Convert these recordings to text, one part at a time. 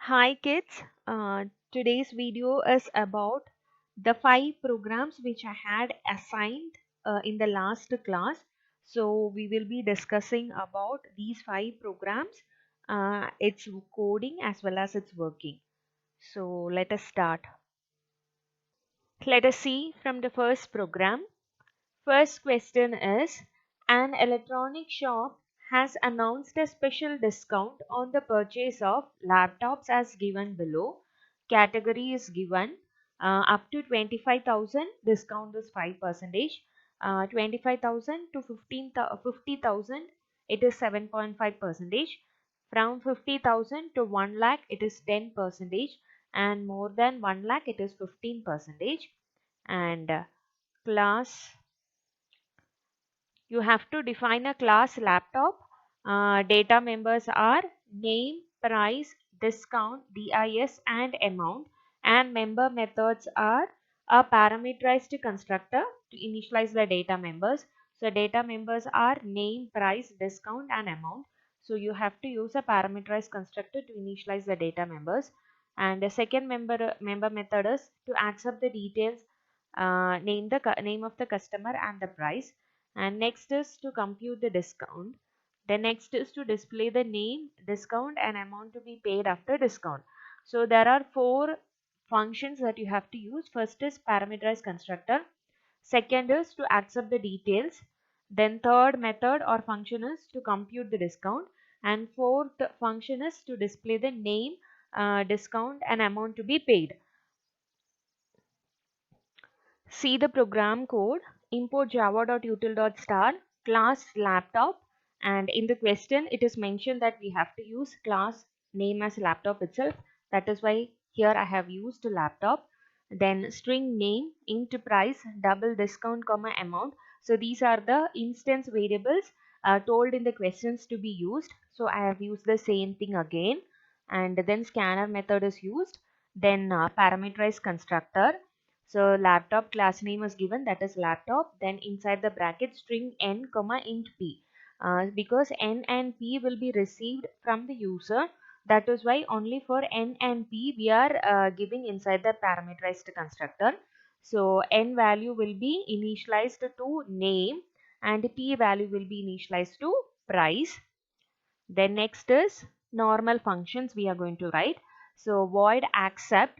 Hi kids, today's video is about the 5 programs which I had assigned in the last class. So we will be discussing about these 5 programs, its coding as well as its working. So let us start. Let us see from the first program. First question is, an electronic shop has announced a special discount on the purchase of laptops as given below. Category is given up to 25,000, discount is 5%. 25,000 to 50,000, it is 7.5%. From 50,000 to 1 lakh, it is 10%, and more than 1 lakh, it is 15%. And class, you have to define a class laptop. Data members are name, price, discount, DIS, and amount. And member methods are a parameterized constructor to initialize the data members. So data members are name, price, discount, and amount. So you have to use a parameterized constructor to initialize the data members. And the second member method is to accept the details, name of the customer and the price. And next is to compute the discount. The next is to display the name, discount, and amount to be paid after discount. So there are 4 functions that you have to use. First is parameterized constructor. Second is to accept the details. Then third method or function is to compute the discount. And fourth function is to display the name, discount, and amount to be paid. See the program code. Import java.util.star class laptop, and in the question it is mentioned that we have to use class name as laptop itself. That is why here I have used laptop. Then string name, int price, double discount comma amount. So these are the instance variables told in the questions to be used. So I have used the same thing again. And then scanner method is used. Then parameterized constructor. So laptop class name is given, that is laptop. Then inside the bracket string n comma int p, because n and p will be received from the user. That is why only for n and p we are giving inside the parameterized constructor. So n value will be initialized to name and p value will be initialized to price. Then next is normal functions we are going to write. So void accept,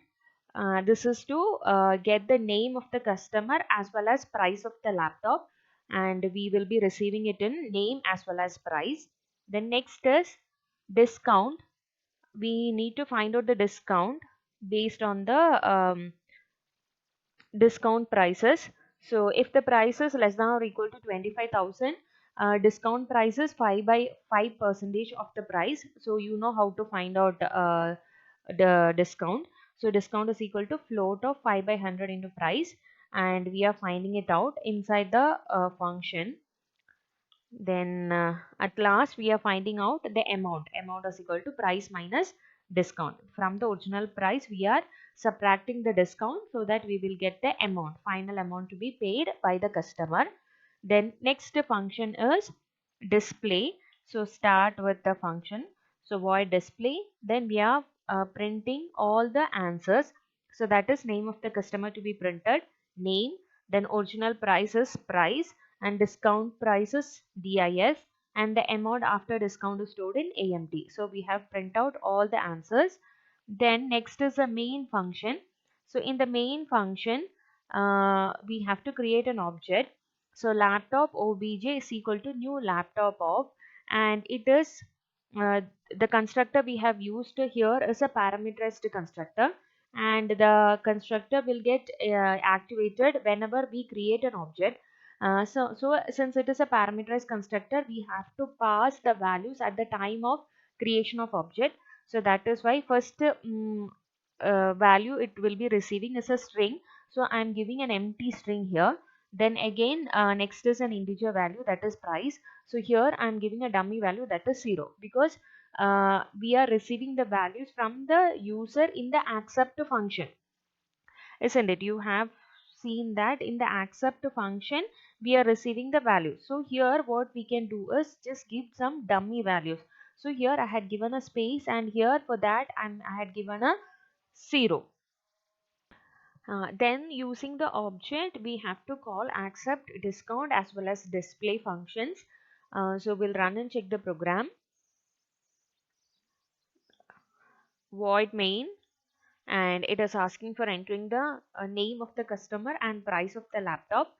this is to get the name of the customer as well as price of the laptop, and we will be receiving it in name as well as price. Then next is discount. We need to find out the discount based on the discount prices. So if the price is less than or equal to 25,000, discount price is 5 by 5% of the price. So you know how to find out the discount. So discount is equal to float of 5 by 100 into price, and we are finding it out inside the function. Then at last we are finding out the amount. Amount is equal to price minus discount. From the original price we are subtracting the discount so that we will get the amount, final amount to be paid by the customer. Then next function is display. So start with the function. So void display. Then we are printing all the answers. So that is name of the customer to be printed, name. Then original price is price, and discount price is DIS, and the amount after discount is stored in AMT. So we have print out all the answers. Then next is the main function. So in the main function, we have to create an object. So laptop obj is equal to new laptop of, and it is the constructor we have used here is a parameterized constructor, and the constructor will get activated whenever we create an object. So since it is a parameterized constructor, we have to pass the values at the time of creation of object. So that is why first value it will be receiving is a string. So I am giving an empty string here. Then again next is an integer value, that is price. So here I am giving a dummy value, that is 0, because we are receiving the values from the user in the accept function, isn't it? You have seen that in the accept function we are receiving the values. So here what we can do is just give some dummy values. So here I had given a space, and here for that I had given a 0. Then using the object, we have to call accept, discount as well as display functions. So we'll run and check the program. Void main, and it is asking for entering the name of the customer and price of the laptop.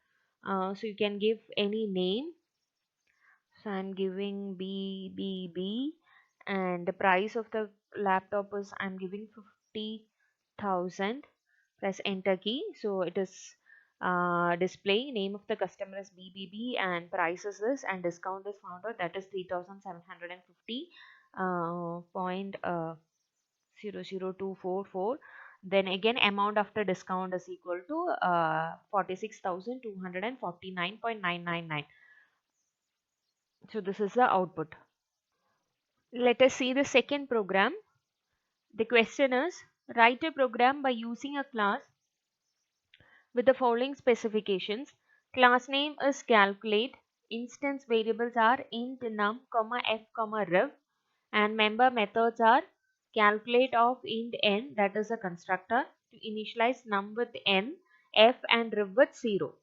So you can give any name. So I'm giving BBB, and the price of the laptop is I'm giving 50,000. Press enter key. So it is display name of the customer is BBB and price is this, and discount is found out, that is 3,750 point 00244. Then again amount after discount is equal to 46,249.999. So this is the output. Let us see the second program. The question is, write a program by using a class with the following specifications. Class name is calculate. Instance variables are int num, f, rev, and member methods are calculate of int n, that is a constructor, to initialize num with n, f and rev with 0.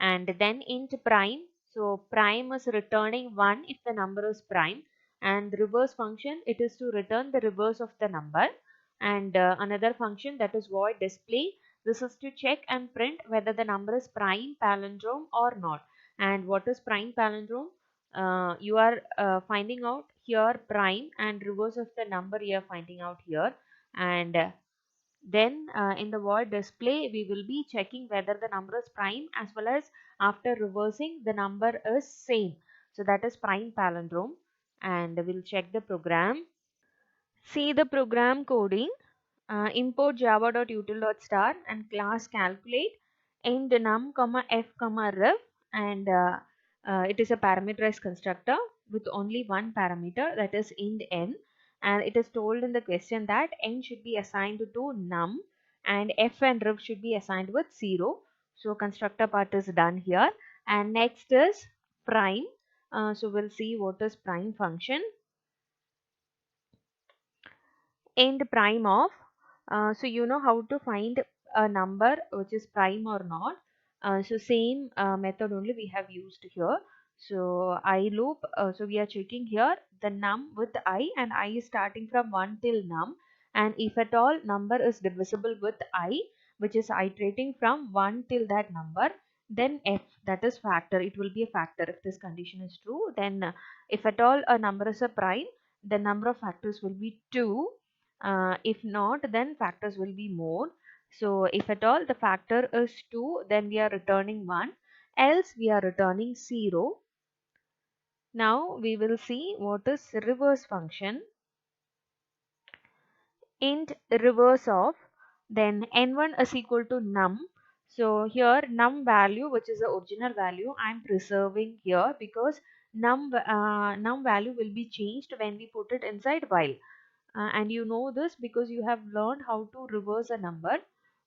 And then int prime. So prime is returning 1 if the number is prime, and the reverse function, it is to return the reverse of the number. And another function, that is void display. This is to check and print whether the number is prime palindrome or not. And what is prime palindrome? You are finding out here prime, and reverse of the number you are finding out here. And then in the void display, we will be checking whether the number is prime, as well as after reversing the number is same. So that is prime palindrome. And we'll check the program. See the program coding. Import java.util.star and class calculate int num, f, rev, and it is a parameterized constructor with only one parameter, that is int n, and it is told in the question that n should be assigned to num and f and rev should be assigned with 0. So constructor part is done here, and next is prime. So we'll see what is prime function. Int prime of, so you know how to find a number which is prime or not. So same method only we have used here. So I loop, so we are checking here the num with I, and I is starting from 1 till num, and if at all number is divisible with I, which is iterating from 1 till that number, then f, that is factor, it will be a factor. If this condition is true, then if at all a number is a prime, the number of factors will be 2. If not, then factors will be more. So if at all the factor is 2, then we are returning 1, else we are returning 0. Now we will see what is reverse function. Int reverse of, then n1 is equal to num. So here num value, which is the original value, I am preserving here, because num value will be changed when we put it inside while. And you know this because you have learned how to reverse a number,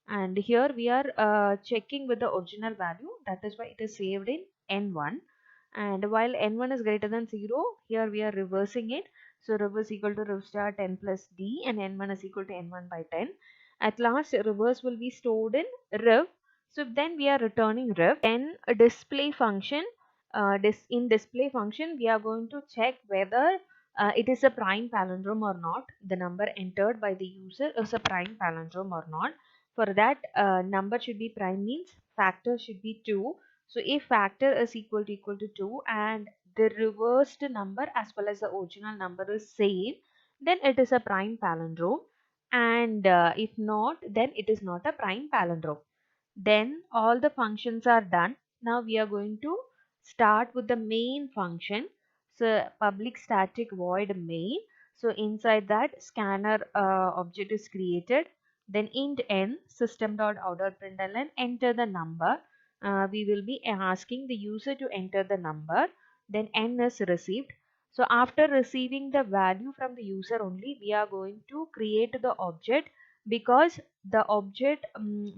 and here we are checking with the original value, that is why it is saved in n1. And while n1 is greater than 0, here we are reversing it. So reverse equal to rev star 10 plus d, and n1 is equal to n1 by 10. At last reverse will be stored in rev, so then we are returning rev. Then a display function, in display function we are going to check whether it is a prime palindrome or not, the number entered by the user is a prime palindrome or not. For that, number should be prime means factor should be 2. So if factor is equal to 2 and the reversed number as well as the original number is same, then it is a prime palindrome. And if not, then it is not a prime palindrome. Then all the functions are done. Now we are going to start with the main function. So public static void main. So inside that scanner object is created. Then int n system.out.println, enter the number. We will be asking the user to enter the number. Then n is received. So after receiving the value from the user only, we are going to create the object, because the object,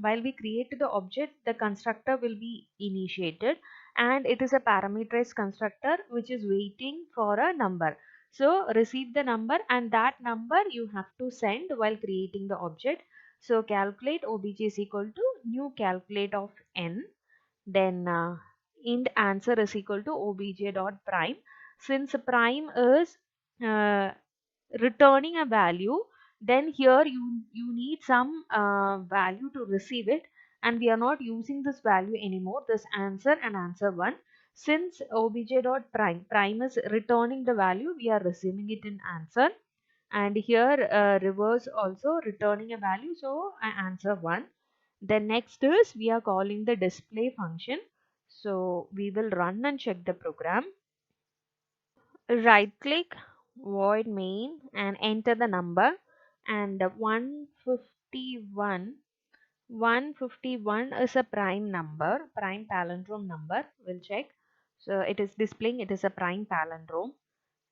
while we create the object, the constructor will be initiated, and it is a parameterized constructor which is waiting for a number. So receive the number, and that number you have to send while creating the object. So calculate obj is equal to new calculate of n, then int answer is equal to obj dot prime. Since prime is uh, returning a value, then here you need some value to receive it, and we are not using this value anymore, this answer and answer 1. Since obj dot prime is returning the value, we are receiving it in answer, and here reverse also returning a value, so I answer 1. Then next is we are calling the display function. So we will run and check the program. Right click void main and enter the number, and 151 is a prime number, prime palindrome number. We'll check. So it is displaying it is a prime palindrome,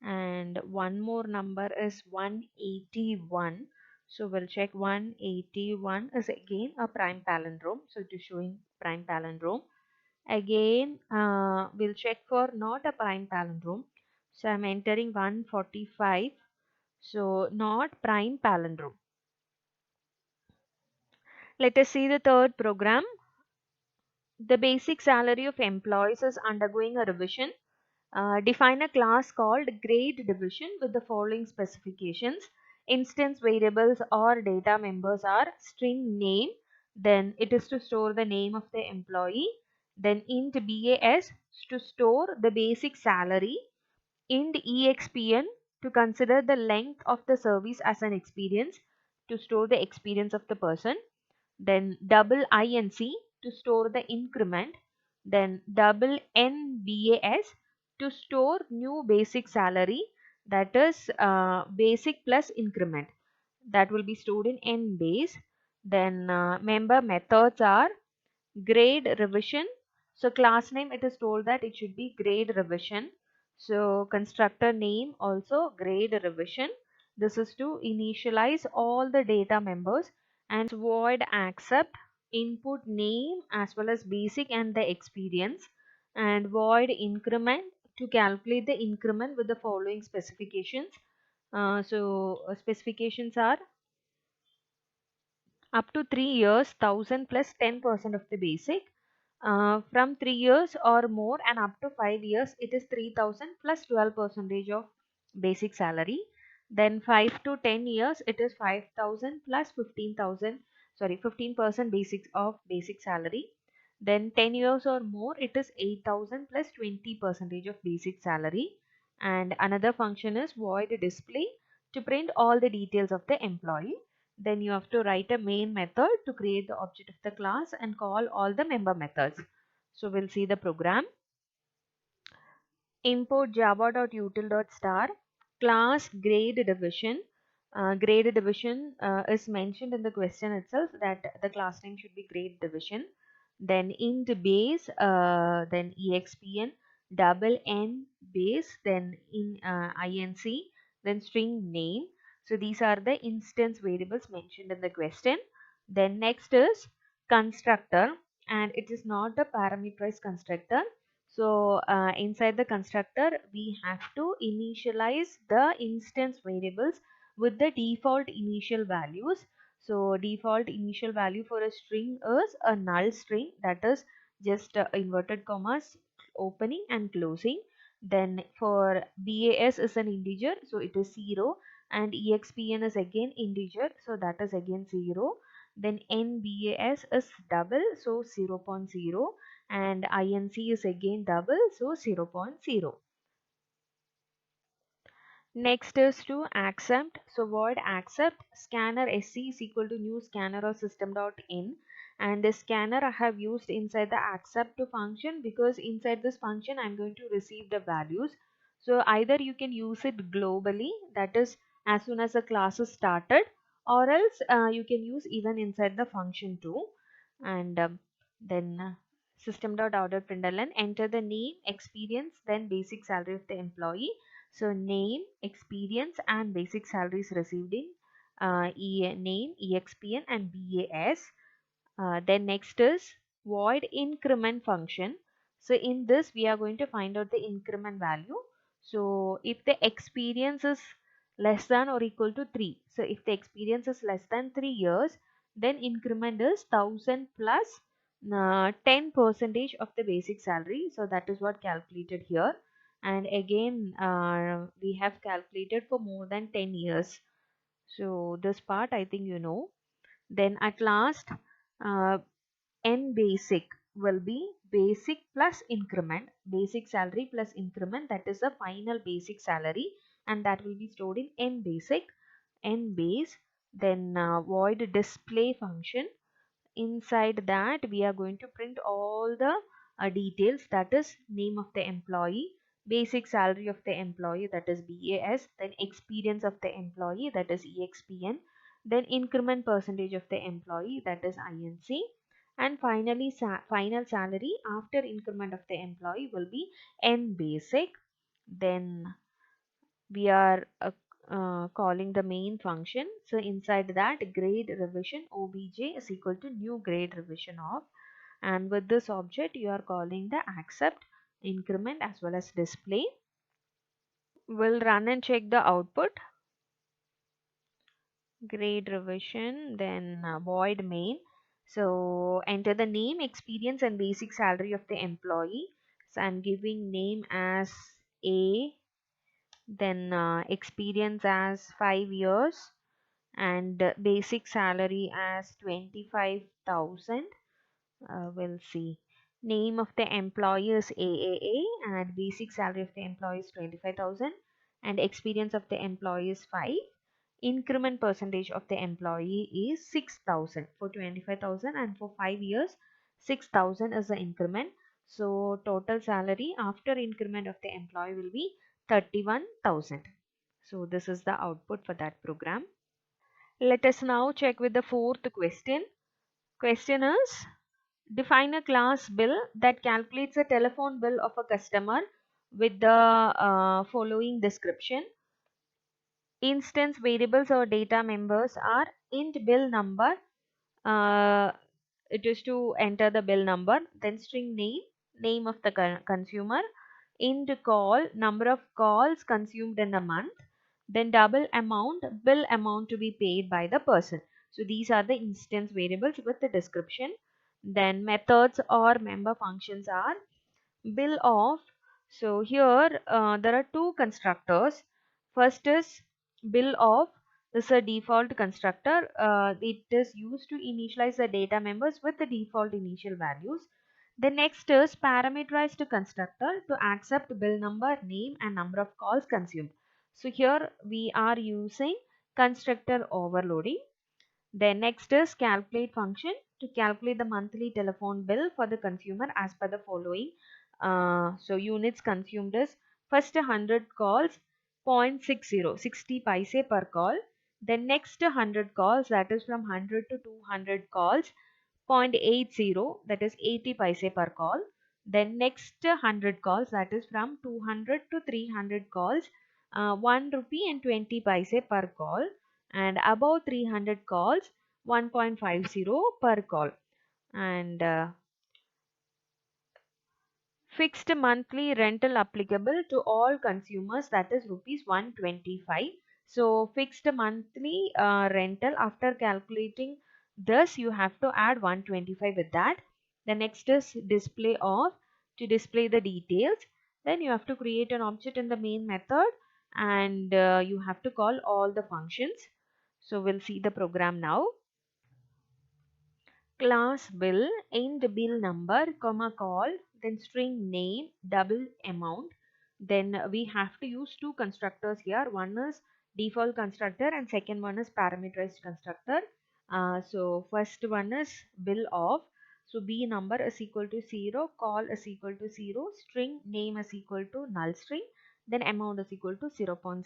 and one more number is 181. So we'll check 181 is again a prime palindrome, so it is showing prime palindrome. Again we'll check for not a prime palindrome, so I'm entering 145, so not prime palindrome. Let us see the third program. The basic salary of employees is undergoing a revision. Define a class called grade division with the following specifications. Instance variables or data members are string name, then it is to store the name of the employee, then int BAS to store the basic salary, int EXPN to consider the length of the service as an experience, to store the experience of the person, then double INC to store the increment, then double NBAS to store new basic salary, that is basic plus increment, that will be stored in N base. Then member methods are grade revision. So class name, it is told that it should be grade revision. So constructor name also grade revision. This is to initialize all the data members, and void accept input name as well as basic and the experience, and void increment to calculate the increment with the following specifications. Specifications are up to 3 years 1000 plus 10% of the basic, from 3 years or more and up to 5 years it is 3000 plus 12 percentage of basic salary. Then 5 to 10 years it is 5000 plus 15,000, sorry, 15% basics of basic salary. Then 10 years or more it is 8000 plus 20 percentage of basic salary. And another function is void display to print all the details of the employee. Then you have to write a main method to create the object of the class and call all the member methods. So we'll see the program. Import java.util.star class grade division. Grade division is mentioned in the question itself, that the class name should be grade division. Then int base, then expn, double n base, then in inc, then string name. So these are the instance variables mentioned in the question. Then next is constructor, and it is not a parameterized constructor. So inside the constructor, we have to initialize the instance variables with the default initial values. So default initial value for a string is a null string, that is just inverted commas opening and closing. Then for BAS is an integer, so it is 0, and EXPN is again integer, so that is again 0. Then NBAS is double, so 0.0, and INC is again double, so 0.0. Next is to accept. So void accept scanner sc is equal to new scanner or system.in, and the scanner I have used inside the accept to function because inside this function I'm going to receive the values. So either you can use it globally, that is as soon as the class is started, or else you can use even inside the function too. And then system.out.println, enter the name, experience, then basic salary of the employee. So name, experience, and basic salaries received in name, EXPN, and BAS. Then next is void increment function. So in this we are going to find out the increment value. So if the experience is less than or equal to 3, so if the experience is less than 3 years, then increment is 1000 plus 10 percentage of the basic salary. So that is what calculated here. And again, we have calculated for more than 10 years. So this part I think you know. Then at last, uh, N basic will be basic plus increment, basic salary plus increment, that is the final basic salary, and that will be stored in N basic, N base. Then void display function. Inside that we are going to print all the details, that is name of the employee, basic salary of the employee, that is BAS, then experience of the employee, that is EXPN, then increment percentage of the employee, that is INC, and finally final salary after increment of the employee will be N basic. Then we are calling the main function. So inside that, grade revision obj is equal to new grade revision of, and with this object you are calling the accept, increment as well as display. We'll run and check the output. Grade revision, then void main. So enter the name, experience and basic salary of the employee. So I'm giving name as A, then experience as 5 years, and basic salary as 25,000. We'll see. Name of the employee is AAA, and basic salary of the employee is 25,000, and experience of the employee is 5. Increment percentage of the employee is 6,000 for 25,000, and for 5 years 6,000 is the increment. So total salary after increment of the employee will be 31,000. So this is the output for that program. Let us now check with the fourth question. Question is, define a class bill that calculates a telephone bill of a customer with the following description. Instance variables or data members are int bill number. Uh, it is to enter the bill number. Then string name, name of the consumer. Int call, number of calls consumed in a month. Then double amount, bill amount to be paid by the person. So these are the instance variables with the description. Then methods or member functions are bill of. So here there are two constructors. First is bill of. This is a default constructor. It is used to initialize the data members with the default initial values. The next is parameterized constructor to accept bill number, name and number of calls consumed. So here we are using constructor overloading. Then next is calculate function to calculate the monthly telephone bill for the consumer as per the following. So units consumed is first 100 calls 0.60 60 paise per call. Then next 100 calls, that is from 100 to 200 calls, 0.80, that is 80 paise per call. Then next 100 calls, that is from 200 to 300 calls, 1 rupee and 20 paise per call, and above 300 calls 1.50 per call. And fixed monthly rental applicable to all consumers, that is rupees 125. So fixed monthly rental, after calculating this you have to add 125 with that. The next is display of, to display the details. Then you have to create an object in the main method, and you have to call all the functions. So we'll see the program now. Class bill, end bill number, comma call, then string name, double amount. Then we have to use two constructors here. One is default constructor and second one is parameterized constructor. So first one is bill of. So B number is equal to 0, call is equal to 0, string name is equal to null string, then amount is equal to 0.0.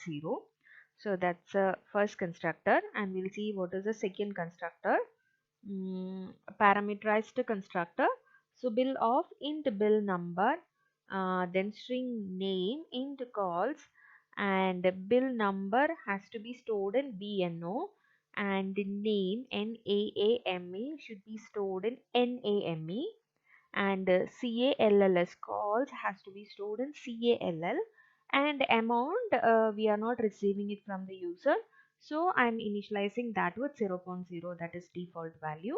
So that's the first constructor, and we'll see what is the second constructor. Parameterized constructor. So bill of int bill number, then string name int calls, and bill number has to be stored in BNO, and the name NAAME should be stored in NAME, and CALLS calls has to be stored in CALL, And amount, we are not receiving it from the user, so I'm initializing that with 0.0, that is default value.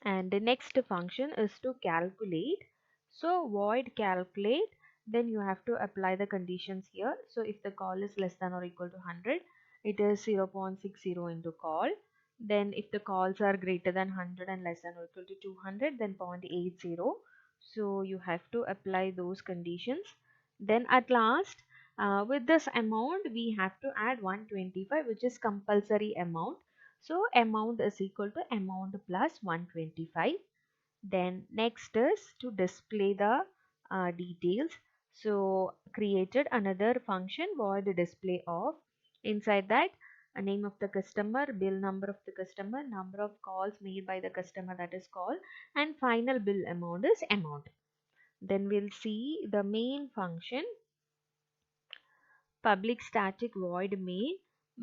And the next function is to calculate. So void calculate, then you have to apply the conditions here. So if the call is less than or equal to 100, it is 0.60 into call. Then if the calls are greater than 100 and less than or equal to 200, then 0.80. So you have to apply those conditions. Then at last, with this amount we have to add 125, which is compulsory amount. So amount is equal to amount plus 125. Then next is to display the details. So created another function void display of. Inside that, a name of the customer, bill number of the customer, number of calls made by the customer, that is call, and final bill amount is amount. Then we'll see the main function, public static void main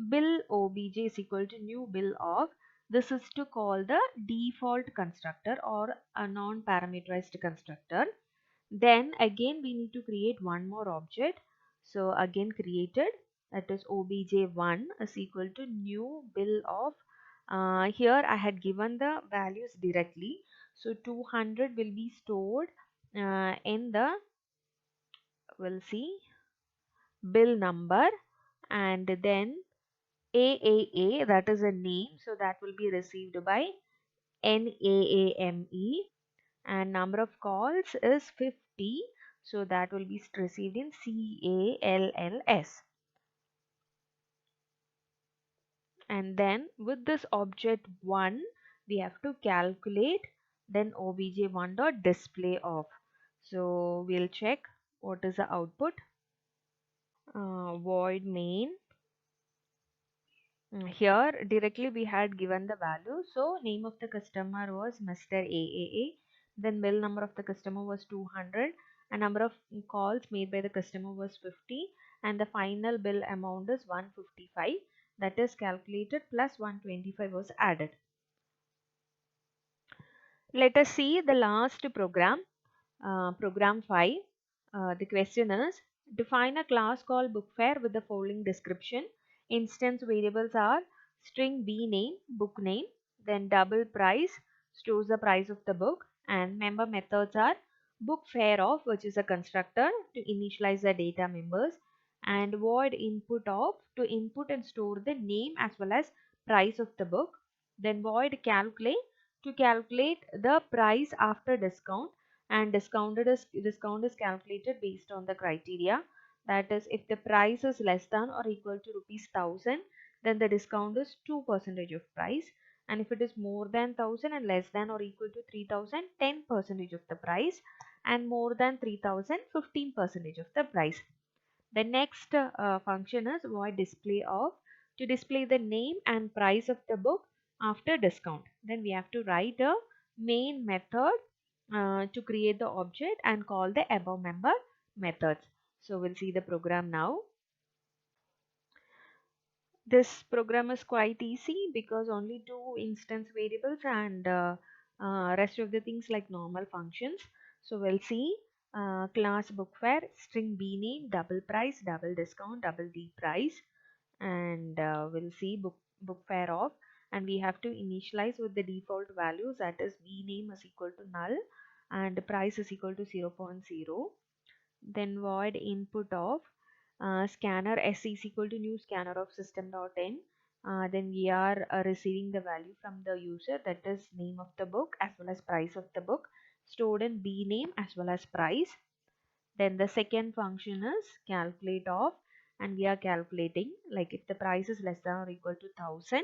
bill obj is equal to new bill of. This is to call the default constructor or a non-parameterized constructor. Then again we need to create one more object. So again created, that is obj1 is equal to new bill of. Here I had given the values directly. So 200 will be stored in the, we'll see, bill number, and then AAA, that is a name, so that will be received by NAAME, and number of calls is 50, so that will be received in CALLS. And then with this object 1 we have to calculate, then obj1 dot display of. So we'll check what is the output. Void main. Here directly we had given the value. So name of the customer was Mr. AAA. Then bill number of the customer was 200. And number of calls made by the customer was 50. And the final bill amount is 155. That is calculated plus 125 was added. Let us see the last program. Program 5. The question is, define a class called bookfare with the following description. Instance variables are string b name, book name, then double price stores the price of the book, and member methods are bookfare of, which is a constructor to initialize the data members, and void input of to input and store the name as well as price of the book. Then void calculate to calculate the price after discount, and discount is calculated based on the criteria, that is if the price is less than or equal to rupees 1000, then the discount is 2% of price, and if it is more than 1000 and less than or equal to 3000, 10% of the price, and more than 3000, 15% of the price. The next function is void display of to display the name and price of the book after discount. Then we have to write a main method to create the object and call the above member methods. So we'll see the program now. This program is quite easy because only two instance variables and rest of the things like normal functions. So we'll see class bookfare, string b name, double price, double discount, double d price, and we'll see bookfare of, and we have to initialize with the default values, that is b name is equal to null and price is equal to 0.0. Then void input of scanner s is equal to new scanner of system.in. Then we are receiving the value from the user, that is name of the book as well as price of the book stored in b name as well as price. Then the second function is calculate of, and we are calculating, like if the price is less than or equal to 1000,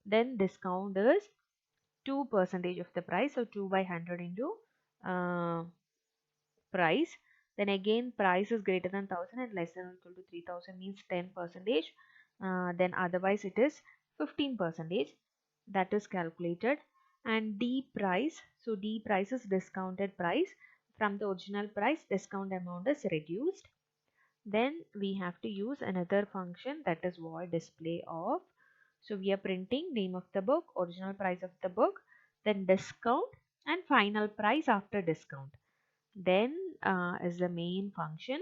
then discount is 2% of the price, so 2 by 100 into uh, price. Then again price is greater than 1000 and less than or equal to 3000 means 10 percentage. Then otherwise it is 15 percentage, that is calculated. And d price, so d price is discounted price, from the original price discount amount is reduced. Then we have to use another function, that is void display of. So we are printing name of the book, original price of the book, then discount and final price after discount. Then is the main function.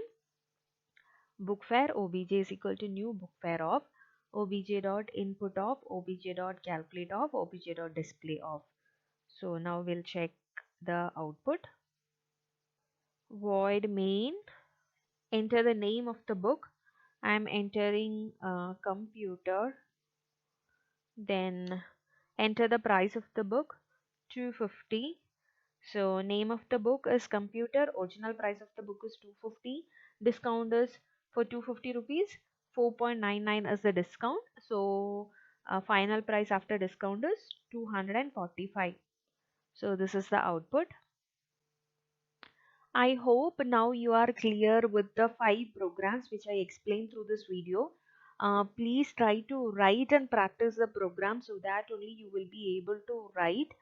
bookfare obj is equal to new bookfare of obj dot input of obj dot calculate of obj dot display of. So now we'll check the output. Void main, enter the name of the book. I'm entering computer. Then enter the price of the book, 250. So name of the book is computer. Original price of the book is 250. Discount is for 250 rupees. 4.99 is the discount. So final price after discount is 245. So this is the output. I hope now you are clear with the 5 programs which I explained through this video. Please try to write and practice the program so that only you will be able to write.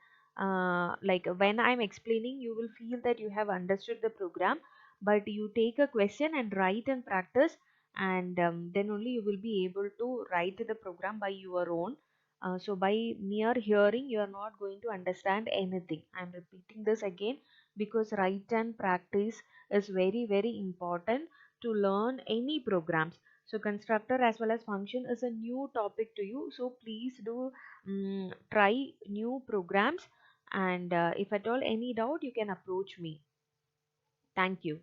Like when I'm explaining, you will feel that you have understood the program, but you take a question and write and practice, and then only you will be able to write the program by your own. So by mere hearing, you are not going to understand anything. I'm repeating this again because write and practice is very important to learn any programs. So constructor as well as function is a new topic to you, so please do try new programs, and if at all any doubt you can approach me. Thank you.